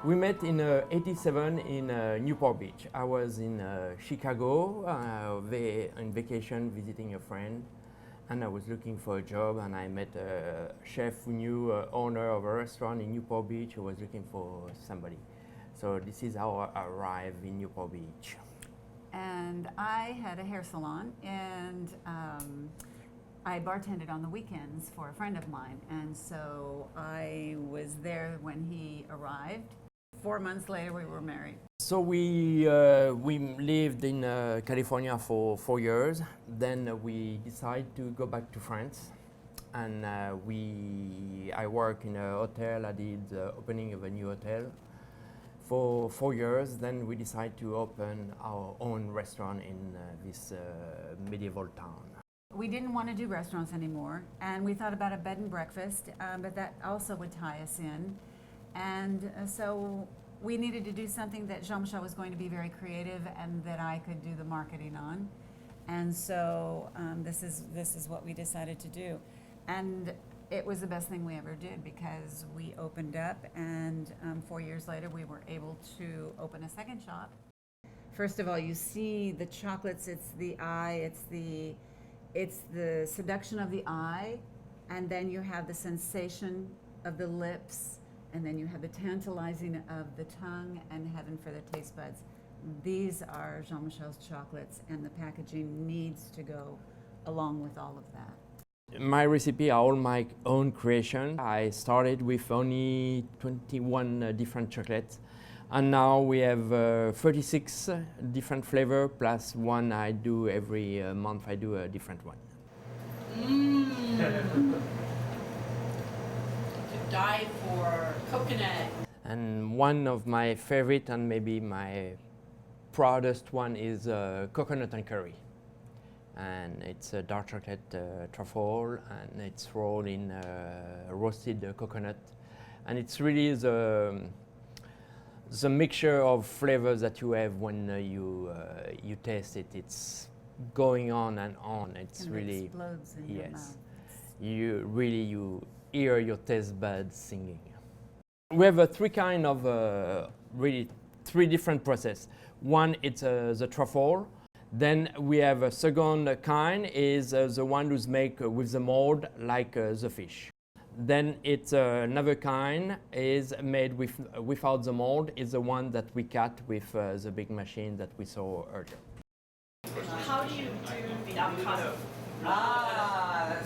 We met in '87 in Newport Beach. I was in Chicago on vacation visiting a friend, and I was looking for a job, and I met a chef who knew owner of a restaurant in Newport Beach who was looking for somebody. So this is how I arrived in Newport Beach. And I had a hair salon, and I bartended on the weekends for a friend of mine, and so I was there when he arrived. 4 months later, we were married. So we lived in California for 4 years. Then we decided to go back to France, and I worked in a hotel. I did the opening of a new hotel for 4 years. Then we decided to open our own restaurant in this medieval town. We didn't want to do restaurants anymore, and we thought about a bed and breakfast, but that also would tie us in. And so we needed to do something that Jean-Michel was going to be very creative and that I could do the marketing on. And so this is what we decided to do. And it was the best thing we ever did, because we opened up, and 4 years later we were able to open a second shop. First of all, you see the chocolates, it's the eye, it's the seduction of the eye, and then you have the sensation of the lips, and then you have the tantalizing of the tongue, and heaven for the taste buds. These are Jean-Michel's chocolates, and the packaging needs to go along with all of that. My recipe are all my own creation. I started with only 21 different chocolates, and now we have 36 different flavor plus one I do every month. I do a different one. To die for coconut. And one of my favorite and maybe my proudest one is coconut and curry. And it's a dark chocolate truffle, and it's rolled in roasted coconut. And it's really the mixture of flavors that you have when you taste it. It's going on and on. It's And really it explodes in your mouth. You hear your taste buds singing. We have three kind of really three different process. One, it's the truffle. Then we have a second kind is the one who's made with the mold like the fish. Then it's another kind is made without the mold, is the one that we cut with the big machine that we saw earlier. How do you do the avocado?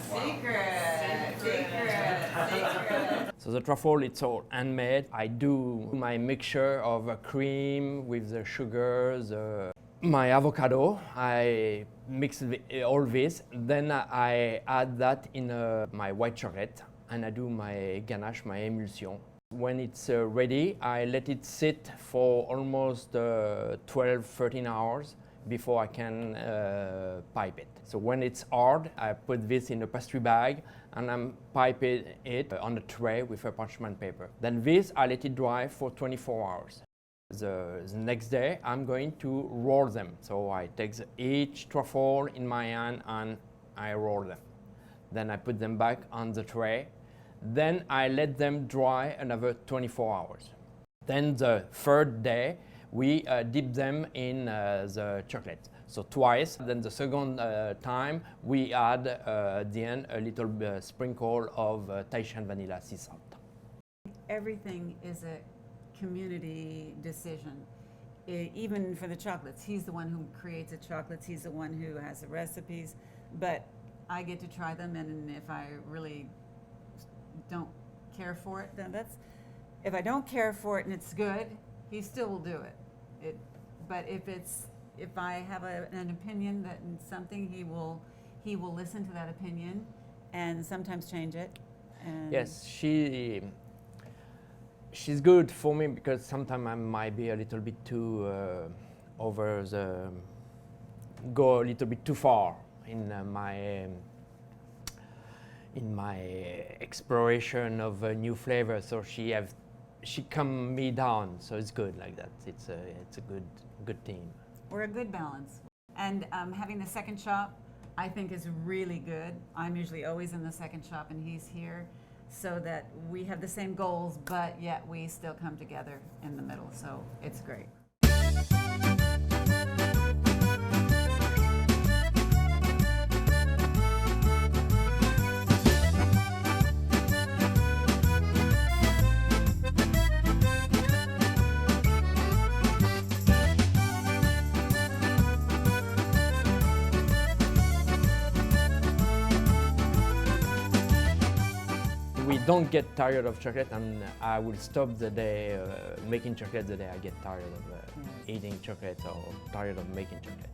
Secret. So the truffle, it's all handmade. I do my mixture of cream with the sugar, my avocado. I mix all this. Then I add that in my white chocolate, and I do my ganache, my emulsion. When it's ready, I let it sit for almost 12-13 hours before I can pipe it. So when it's hard, I put this in a pastry bag, and I'm piping it on a tray with a parchment paper. Then this, I let it dry for 24 hours. The next day, I'm going to roll them. So I take each truffle in my hand and I roll them. Then I put them back on the tray. Then I let them dry another 24 hours. Then the third day, we dip them in the chocolate. So twice. Then the second time, we add at the end a little sprinkle of Tahitian vanilla sea salt. Everything is a community decision. Even for the chocolates, he's the one who creates the chocolates, he's the one who has the recipes, but I get to try them, and if I really don't care for it, then if I don't care for it and it's good, he still will do it. But if I have an opinion that in something, he will listen to that opinion and sometimes change it. And yes, she's good for me, because sometimes I might be a little bit too go a little bit too far in my exploration of new flavors. So she calm me down. So it's good like that. It's a good team. we're a good balance. And having the second shop, I think, is really good. I'm usually always in the second shop, and he's here. so that we have the same goals, but yet we still come together in the middle. So it's great. We don't get tired of chocolate, and I will stop the day making chocolate the day I get tired of eating chocolate or tired of making chocolate.